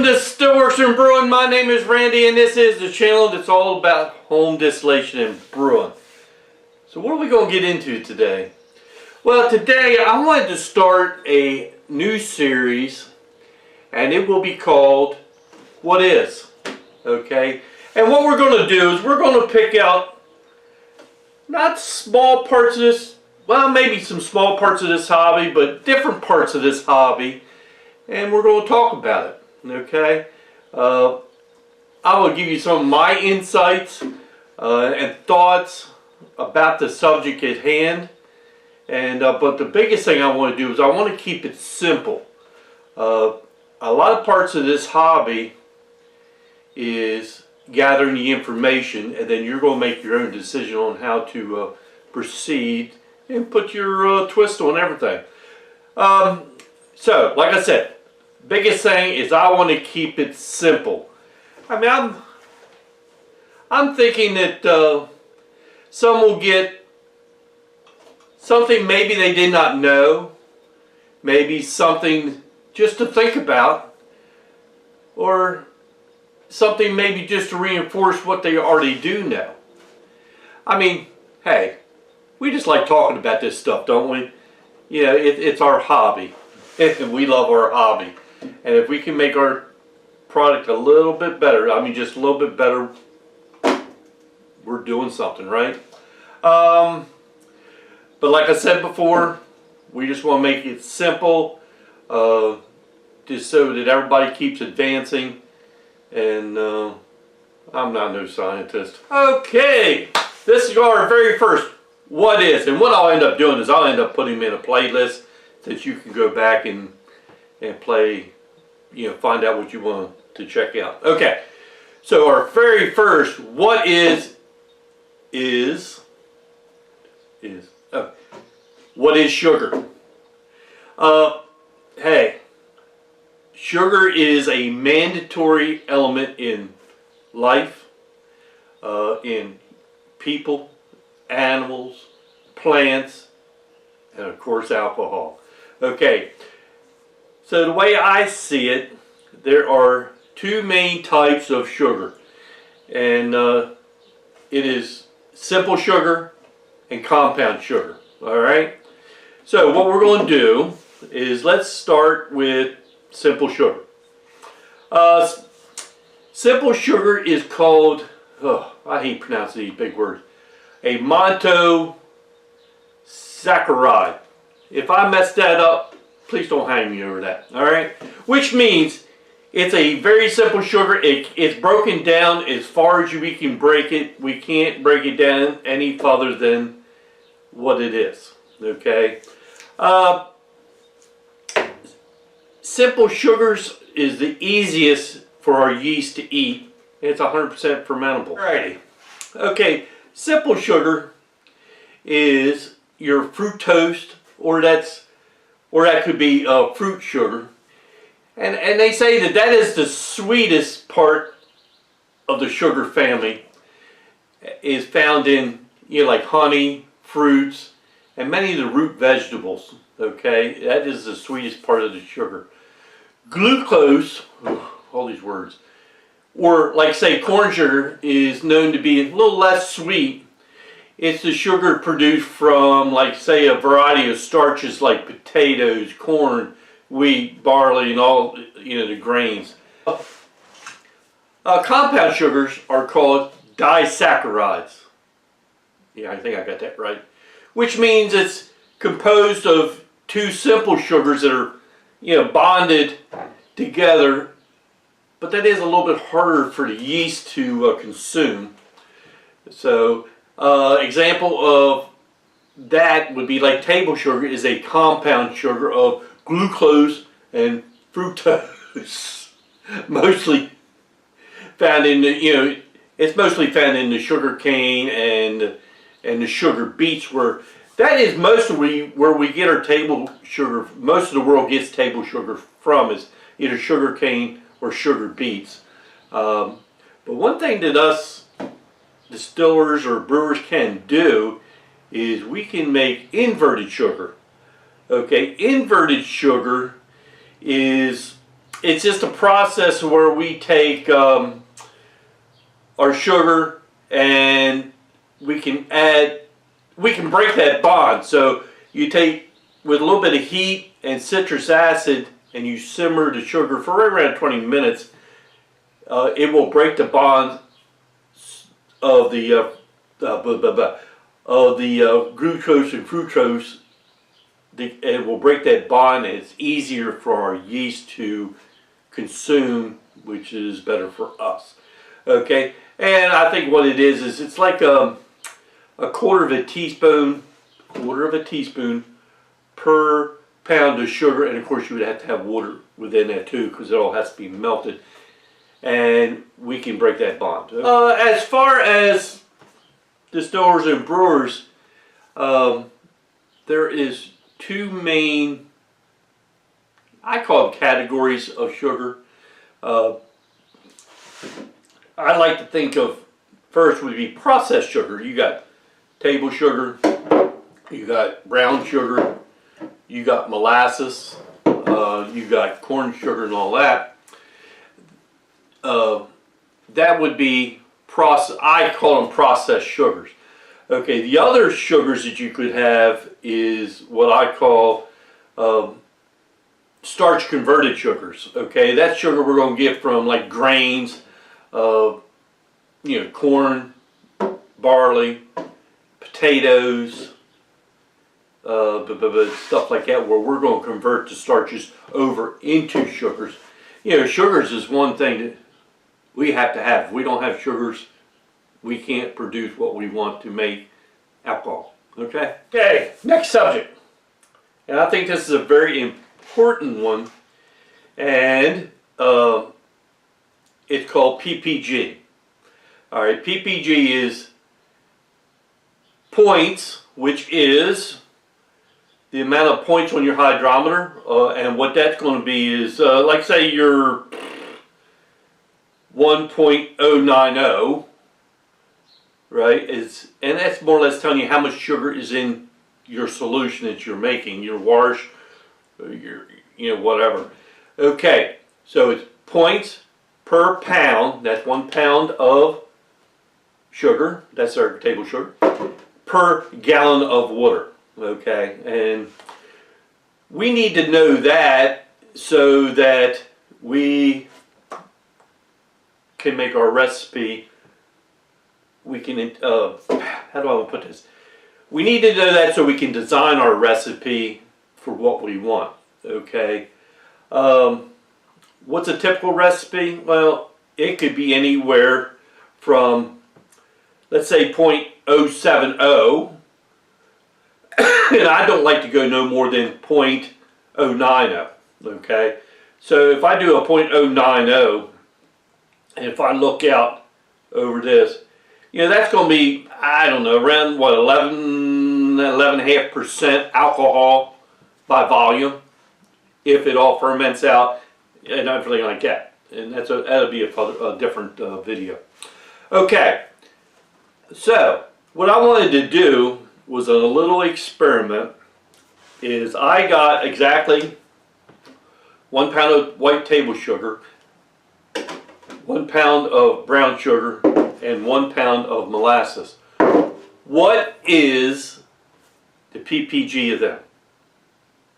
to Stillworks and Brewing. My name is Randy and this is the channel that's all about home distillation and brewing. So what are we going to get into today? Well, today I wanted to start a new series and it will be called What Is? Okay? And what we're going to do is we're going to pick out not small parts of this, well, maybe some small parts of this hobby, but different parts of this hobby, and we're going to talk about it. Okay, I will give you some of my insights and thoughts about the subject at hand, and but the biggest thing I want to do is I want to keep it simple. A lot of parts of this hobby is gathering the information, and then you're going to make your own decision on how to proceed and put your twist on everything. So, like I said, biggest thing is I want to keep it simple. I mean, I'm thinking that some will get something maybe they did not know, maybe something just to think about, or something maybe just to reinforce what they already do know. I mean, hey, we just like talking about this stuff, don't we? You know, it's our hobby, and we love our hobby. And if we can make our product a little bit better, I mean just a little bit better, we're doing something, right? But like I said before, we just want to make it simple, just so that everybody keeps advancing. And I'm not no scientist. Okay, this is our very first What Is. And what I'll end up doing is I'll end up putting them in a playlist that you can go back and play, you know, find out what you want to check out. Okay, so our very first what is what is sugar? Hey, sugar is a mandatory element in life, in people, animals, plants, and of course alcohol. Okay, so the way I see it, there are two main types of sugar, and it is simple sugar and compound sugar. Alright, so what we're going to do is let's start with simple sugar. Simple sugar is called, oh, I hate pronouncing these big words, a monosaccharide. If I mess that up, please don't hang me over that. Alright, which means it's a very simple sugar. It's broken down as far as we can break it. We can't break it down any further than what it is. Okay, simple sugars is the easiest for our yeast to eat. It's 100% fermentable. Alrighty. Okay, simple sugar is your fructose, or that could be fruit sugar, and they say that that is the sweetest part of the sugar family. Is found in, you know, like honey, fruits, and many of the root vegetables. Okay, that is the sweetest part of the sugar. Glucose, all these words, or like say corn sugar, is known to be a little less sweet. It's the sugar produced from, like say, a variety of starches like potatoes, corn, wheat, barley, and all, you know, the grains. Compound sugars are called disaccharides. Yeah, I think I got that right. Which means it's composed of two simple sugars that are, you know, bonded together, but that is a little bit harder for the yeast to consume. So, example of that would be like table sugar is a compound sugar of glucose and fructose, mostly found in the, you know, it's mostly found in the sugar cane and the sugar beets, where that is mostly where we get our table sugar. Most of the world gets table sugar from is either sugar cane or sugar beets. But one thing that us distillers or brewers can do is we can make inverted sugar. Okay, inverted sugar is it's just a process where we take our sugar and we can break that bond. So you take with a little bit of heat and citrus acid and you simmer the sugar for right around 20 minutes. It will break the bond of the glucose and fructose. It will break that bond, and it's easier for our yeast to consume, which is better for us. Okay, and I think what it is it's like a quarter of a teaspoon per pound of sugar, and of course you would have to have water within that too, because it all has to be melted, and we can break that bond. As far as distillers and brewers, there is two main, I call them categories of sugar. I like to think of first would be processed sugar. You got table sugar, you got brown sugar, you got molasses, you got corn sugar and all that. That would be I call them processed sugars. Okay, the other sugars that you could have is what I call starch converted sugars. Okay, that's sugar we're going to get from like grains, corn, barley, potatoes, stuff like that, where we're going to convert the starches over into sugars. Sugars is one thing that we have to have. If we don't have sugars, we can't produce what we want to make alcohol. Okay? Okay, next subject. And I think this is a very important one. And it's called PPG. Alright, PPG is points, which is the amount of points on your hydrometer. And what that's going to be is, like say you're 1.090, right? And that's more or less telling you how much sugar is in your solution that you're making, your wash, your whatever. Okay, so it's points per pound. That's 1 pound of sugar. That's our table sugar per gallon of water. Okay, and we need to know that so that we can make our recipe. We can, how do I want to put this? We need to know that so we can design our recipe for what we want. Okay. What's a typical recipe? Well, it could be anywhere from, let's say, 0.070. And I don't like to go no more than 0.090. Okay. So if I do a 0.090, and if I look out over this, that's going to be, I don't know, around what, 11.5% alcohol by volume, if it all ferments out and everything like that. And that'll be a different video. Okay, so what I wanted to do was a little experiment. Is I got exactly 1 pound of white table sugar, 1 pound of brown sugar, and 1 pound of molasses. What is the PPG of them?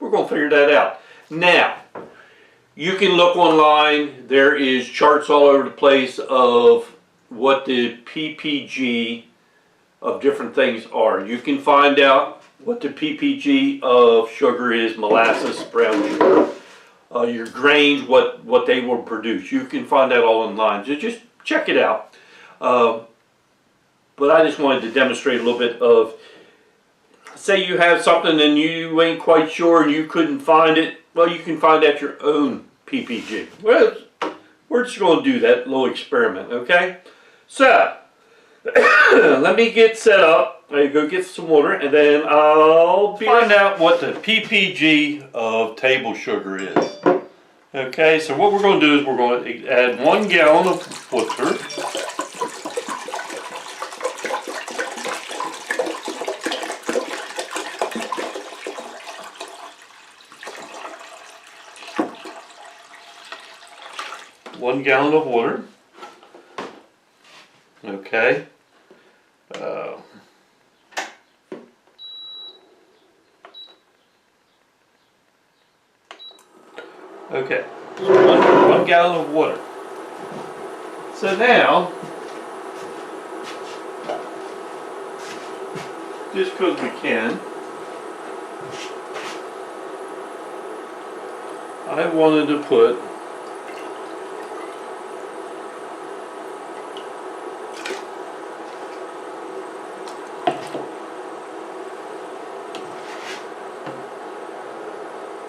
We're going to figure that out. Now, you can look online. There is charts all over the place of what the PPG of different things are. You can find out what the PPG of sugar is, molasses, brown sugar, your grains, what they will produce. You can find that all online. So just check it out. But I just wanted to demonstrate a little bit of, say you have something and you ain't quite sure and you couldn't find it, well, you can find out your own PPG. Well, we're just going to do that little experiment, okay? So, let me get set up. I go get some water and then I'll find out what the PPG of table sugar is. Okay, so what we're going to do is we're going to add 1 gallon of water. 1 gallon of water. Okay. Okay, so one gallon of water. So now, just because we can, I wanted to put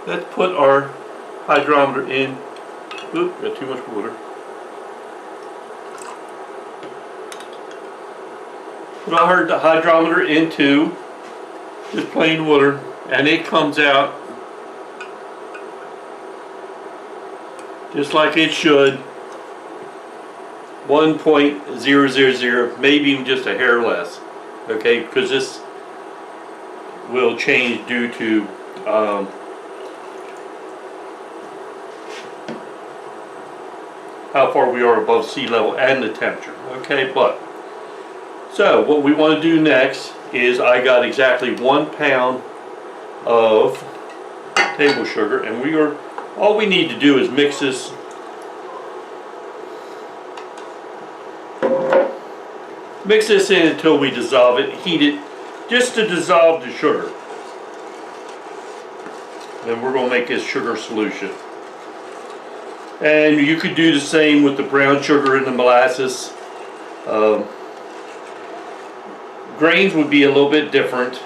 let's put our hydrometer in. Oop, got too much water. Put our hydrometer into just plain water, and it comes out just like it should. 1.000, maybe even just a hair less. Okay, because this will change due to how far we are above sea level and the temperature. Okay, but so what we want to do next is I got exactly 1 pound of table sugar, and all we need to do is mix this in until we dissolve it, heat it, just to dissolve the sugar. Then we're going to make this sugar solution. And you could do the same with the brown sugar and the molasses. Grains would be a little bit different.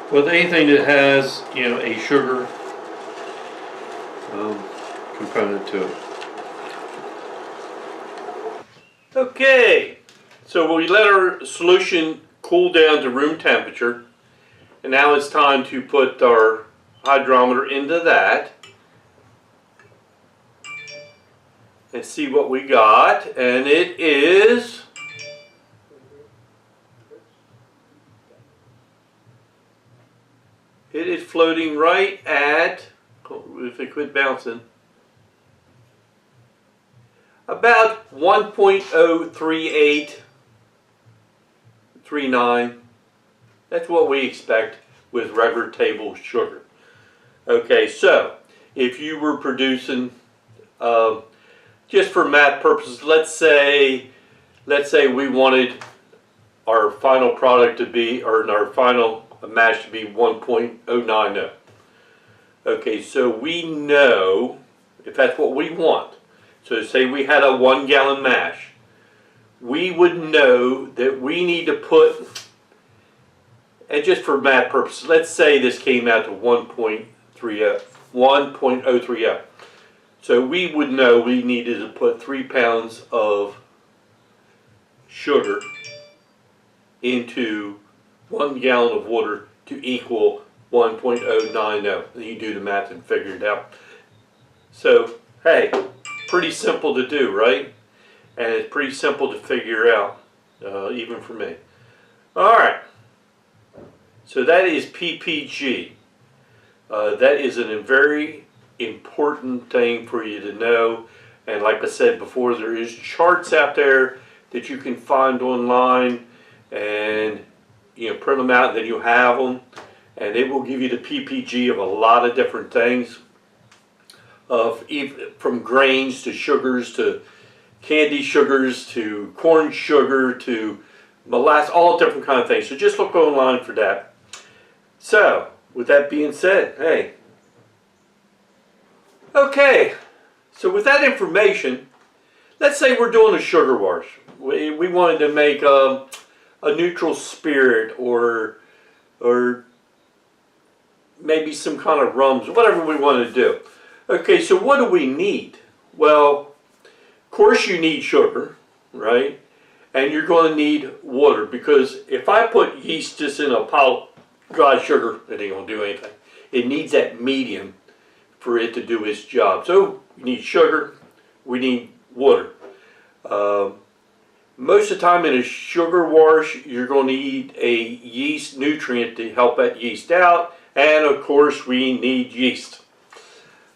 With anything that has, a sugar component to it. Okay, so we let our solution cool down to room temperature, and now it's time to put our hydrometer into that and see what we got. And it is floating right at, if it quit bouncing, about 1.03839. That's what we expect with regular table sugar. Okay, so if you were producing, just for math purposes, let's say we wanted our final product to be, or our final mash to be 1.090. Okay, so we know if that's what we want. So say we had a 1 gallon mash, we would know that we need to put, and just for math purposes, let's say this came out to 1.030. So we would know we needed to put 3 pounds of sugar into 1 gallon of water to equal 1.090. And you do the math and figure it out. So, hey, pretty simple to do, right? And it's pretty simple to figure out, even for me. Alright, so that is PPG. That is a very important thing for you to know. And like I said before, there is charts out there that you can find online, and print them out, and then you have them, and it will give you the PPG of a lot of different things, from grains to sugars to candy sugars to corn sugar to molasses, all different kind of things. So just look online for that. So with that being said, hey, okay, so with that information, let's say we're doing a sugar wash. We wanted to make a neutral spirit, or maybe some kind of rums, whatever we want to do. Okay, so what do we need? Well, of course you need sugar, right? And you're going to need water, because if I put yeast just in a pile of dry sugar, it ain't going to do anything. It needs that medium for it to do its job. So we need sugar, we need water. Most of the time in a sugar wash, you're going to need a yeast nutrient to help that yeast out, and of course we need yeast.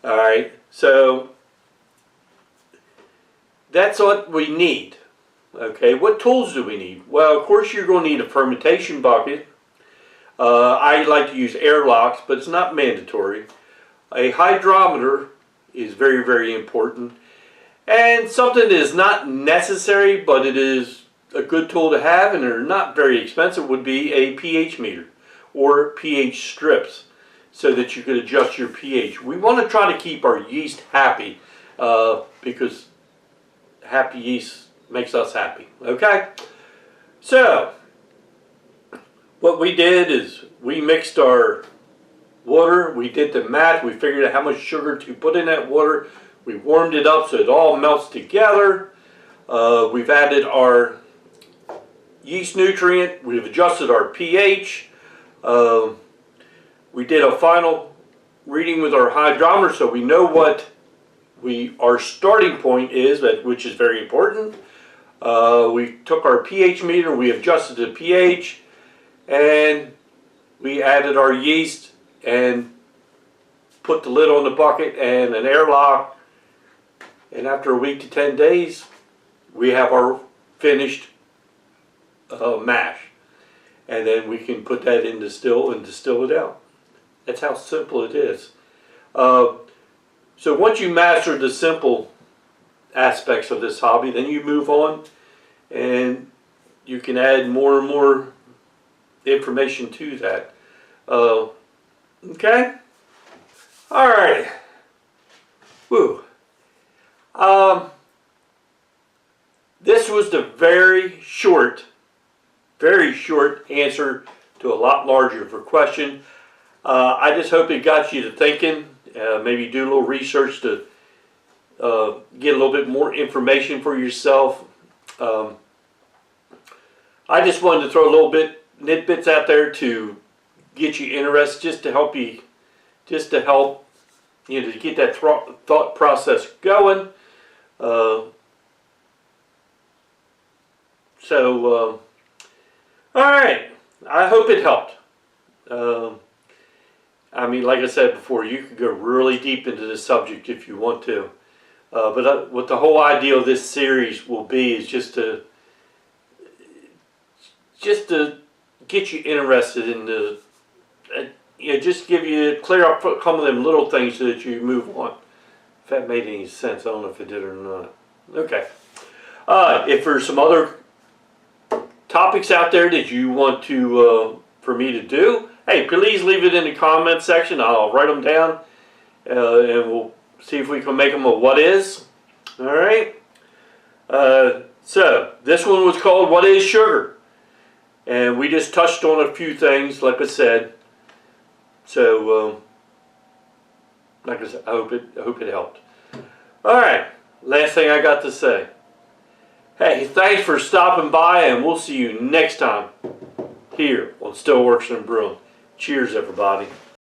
All right, so that's what we need. Okay, what tools do we need? Well, of course, you're going to need a fermentation bucket. I like to use airlocks, but it's not mandatory. A hydrometer is very, very important. And something that is not necessary, but it is a good tool to have, and they're not very expensive, would be a pH meter or pH strips, so that you could adjust your pH. We want to try to keep our yeast happy, because happy yeast makes us happy. Okay? So, what we did is we mixed our water, we did the math, we figured out how much sugar to put in that water, we warmed it up so it all melts together. We've added our yeast nutrient, we've adjusted our pH. We did a final reading with our hydrometer so we know what our starting point is, which is very important. We took our pH meter, we adjusted the pH, and we added our yeast and put the lid on the bucket and an airlock, and after a week to 10 days we have our finished mash, and then we can put that in distill and distill it out. That's how simple it is. So once you master the simple aspects of this hobby, then you move on and you can add more and more information to that. Okay? Alright. Woo. This was the very short answer to a lot larger of a question. I just hope it got you to thinking. Maybe do a little research to get a little bit more information for yourself. I just wanted to throw a little bit nitbits out there to get you interested, just to help you to get that thought process going. All right, I hope it helped. I mean, like I said before, you could go really deep into this subject if you want to. But what the whole idea of this series will be is just to get you interested in the, just give you, clear up some of them little things so that you move on. If that made any sense, I don't know if it did or not. Okay. If there's some other topics out there that you want to for me to do, hey, please leave it in the comment section. I'll write them down, and we'll see if we can make them a what is. All right. So this one was called "What is Sugar?" and we just touched on a few things, like I said. So, like I said, I hope it helped. All right. Last thing I got to say. Hey, thanks for stopping by, and we'll see you next time here on Stillworks and Brewing. Cheers, everybody.